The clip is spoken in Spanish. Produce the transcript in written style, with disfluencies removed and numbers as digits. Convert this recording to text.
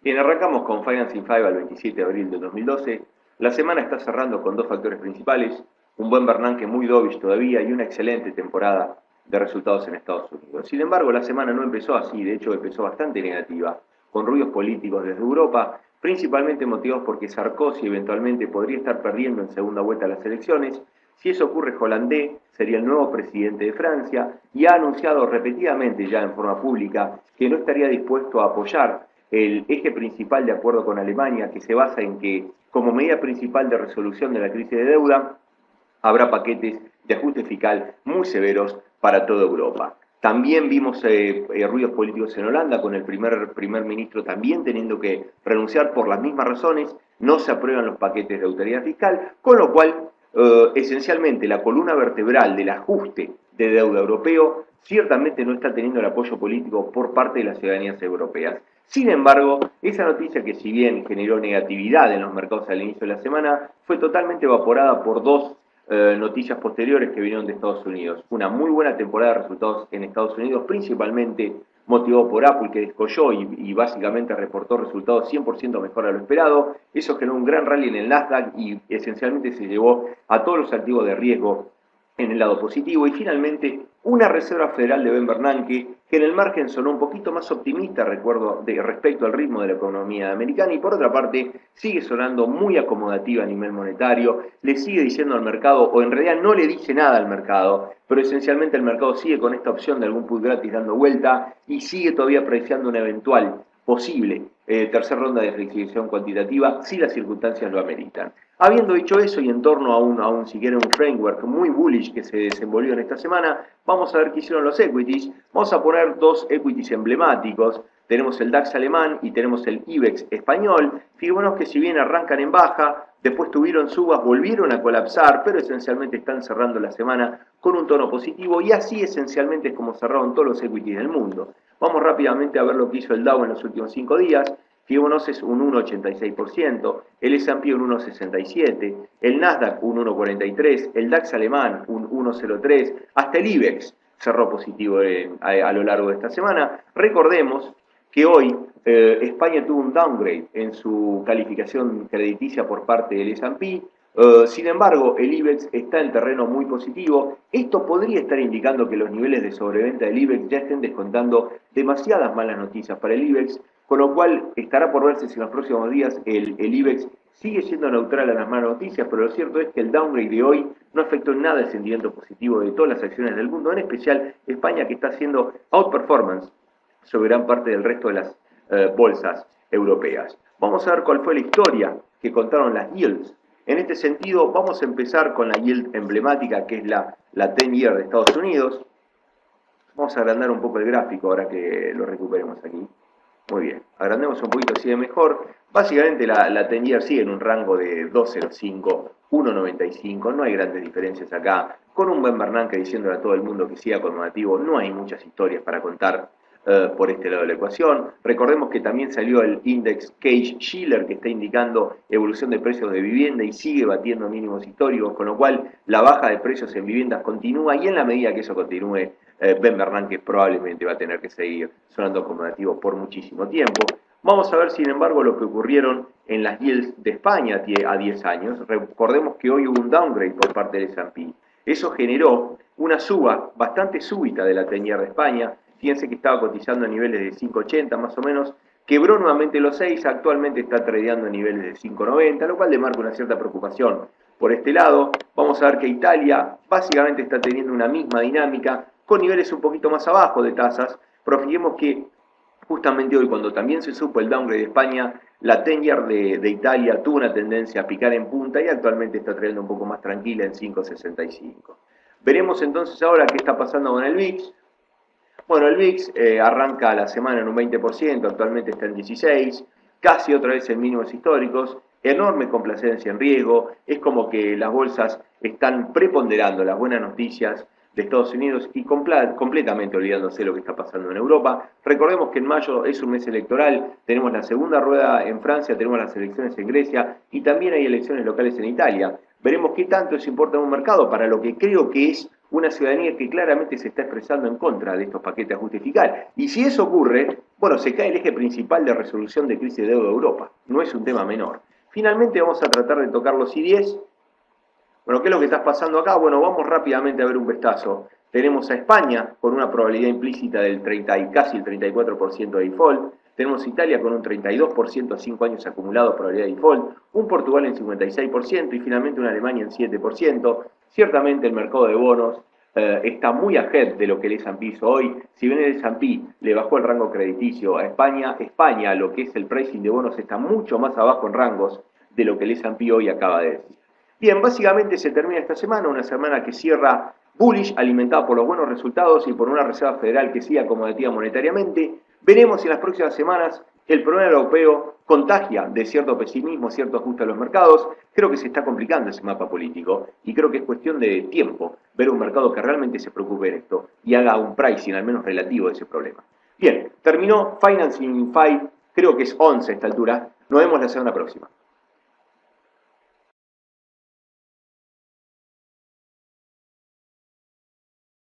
Bien, arrancamos con Financing Five al 27 de abril del 2012. La semana está cerrando con dos factores principales, un buen Bernanke muy dovish todavía y una excelente temporada de resultados en Estados Unidos. Sin embargo, la semana no empezó así, de hecho empezó bastante negativa, con ruidos políticos desde Europa, principalmente motivados porque Sarkozy eventualmente podría estar perdiendo en segunda vuelta las elecciones. Si eso ocurre, Hollande sería el nuevo presidente de Francia y ha anunciado repetidamente ya en forma pública que no estaría dispuesto a apoyar el eje principal de acuerdo con Alemania, que se basa en que, como medida principal de resolución de la crisis de deuda, habrá paquetes de ajuste fiscal muy severos para toda Europa. También vimos ruidos políticos en Holanda, con el primer ministro también teniendo que renunciar por las mismas razones. No se aprueban los paquetes de autoridad fiscal, con lo cual, esencialmente, la columna vertebral del ajuste de deuda europeo ciertamente no está teniendo el apoyo político por parte de las ciudadanías europeas. Sin embargo, esa noticia, que si bien generó negatividad en los mercados al inicio de la semana, fue totalmente evaporada por dos noticias posteriores que vinieron de Estados Unidos. Una muy buena temporada de resultados en Estados Unidos, principalmente motivado por Apple, que descolló y básicamente reportó resultados 100% mejor a lo esperado. Eso generó un gran rally en el Nasdaq y esencialmente se llevó a todos los activos de riesgo en el lado positivo. Y finalmente, una Reserva Federal de Ben Bernanke, que en el margen sonó un poquito más optimista respecto al ritmo de la economía americana, y por otra parte sigue sonando muy acomodativa a nivel monetario, le sigue diciendo al mercado, o en realidad no le dice nada al mercado, pero esencialmente el mercado sigue con esta opción de algún put gratis dando vuelta y sigue todavía apreciando una eventual posible tercera ronda de flexibilización cuantitativa si las circunstancias lo ameritan. Habiendo dicho eso, y en torno si quieren, un framework muy bullish que se desenvolvió en esta semana, vamos a ver qué hicieron los equities. Vamos a poner dos equities emblemáticos. Tenemos el DAX alemán y tenemos el IBEX español. Fijémonos que si bien arrancan en baja, después tuvieron subas, volvieron a colapsar, pero esencialmente están cerrando la semana con un tono positivo, y así esencialmente es como cerraron todos los equities del mundo. Vamos rápidamente a ver lo que hizo el Dow en los últimos 5 días. Fibonacci es un 1,86%, el S&P un 1,67%, el Nasdaq un 1,43%, el DAX alemán un 1,03%, hasta el IBEX cerró positivo a lo largo de esta semana. Recordemos que hoy España tuvo un downgrade en su calificación crediticia por parte del S&P. Sin embargo, el IBEX está en terreno muy positivo. Esto podría estar indicando que los niveles de sobreventa del IBEX ya estén descontando demasiadas malas noticias para el IBEX, con lo cual estará por verse si en los próximos días el IBEX sigue siendo neutral a las malas noticias, pero lo cierto es que el downgrade de hoy no afectó en nada el sentimiento positivo de todas las acciones del mundo, en especial España, que está haciendo outperformance sobre gran parte del resto de las bolsas europeas. Vamos a ver cuál fue la historia que contaron las yields. En este sentido, vamos a empezar con la yield emblemática, que es la 10-year de Estados Unidos. Vamos a agrandar un poco el gráfico ahora que lo recuperemos aquí. Muy bien, agrandemos un poquito así de mejor. Básicamente la 10-year sigue en un rango de 2,05, 1,95, no hay grandes diferencias acá. Con un buen Bernanke diciéndole a todo el mundo que siga acomodativo, no hay muchas historias para contar por este lado de la ecuación. Recordemos que también salió el Index Case-Shiller, que está indicando evolución de precios de vivienda y sigue batiendo mínimos históricos, con lo cual la baja de precios en viviendas continúa, y en la medida que eso continúe, Ben Bernanke probablemente va a tener que seguir sonando acomodativo por muchísimo tiempo. Vamos a ver, sin embargo, lo que ocurrieron en las yields de España a 10 años. Recordemos que hoy hubo un downgrade por parte del S&P. Eso generó una suba bastante súbita de la 10-year de España. Fíjense que estaba cotizando a niveles de 5,80 más o menos, quebró nuevamente los 6, actualmente está tradeando a niveles de 5,90, lo cual le marca una cierta preocupación. Por este lado, vamos a ver que Italia básicamente está teniendo una misma dinámica, con niveles un poquito más abajo de tasas, pero fijemos que justamente hoy, cuando también se supo el downgrade de España, la 10-year de Italia tuvo una tendencia a picar en punta y actualmente está trayendo un poco más tranquila en 5,65. Veremos entonces ahora qué está pasando con el VIX. Bueno, el VIX arranca la semana en un 20%, actualmente está en 16%, casi otra vez en mínimos históricos, enorme complacencia en riesgo, es como que las bolsas están preponderando las buenas noticias de Estados Unidos y completamente olvidándose de lo que está pasando en Europa. Recordemos que en mayo es un mes electoral, tenemos la segunda rueda en Francia, tenemos las elecciones en Grecia y también hay elecciones locales en Italia. Veremos qué tanto eso importa en un mercado para lo que creo que es una ciudadanía que claramente se está expresando en contra de estos paquetes de ajuste fiscal. Y si eso ocurre, bueno, se cae el eje principal de resolución de crisis de deuda de Europa. No es un tema menor. Finalmente vamos a tratar de tocar los I-10. Bueno, ¿qué es lo que está pasando acá? Bueno, vamos rápidamente a ver un vistazo. Tenemos a España con una probabilidad implícita del 30 y casi el 34% de default. Tenemos a Italia con un 32% a 5 años acumulado probabilidad de default. Un Portugal en 56% y finalmente una Alemania en 7%. Ciertamente el mercado de bonos está muy ahead de lo que el S&P hizo hoy. Si bien el S&P le bajó el rango crediticio a España, lo que es el pricing de bonos está mucho más abajo en rangos de lo que el S&P hoy acaba de decir. Bien, básicamente se termina esta semana, una semana que cierra bullish, alimentada por los buenos resultados y por una Reserva Federal que sigue acomodativa monetariamente. Veremos si en las próximas semanas el problema europeo contagia de cierto pesimismo, cierto ajuste a los mercados. Creo que se está complicando ese mapa político y creo que es cuestión de tiempo ver un mercado que realmente se preocupe de esto y haga un pricing al menos relativo de ese problema. Bien, terminó Financing 5, creo que es 11 a esta altura. Nos vemos la semana próxima.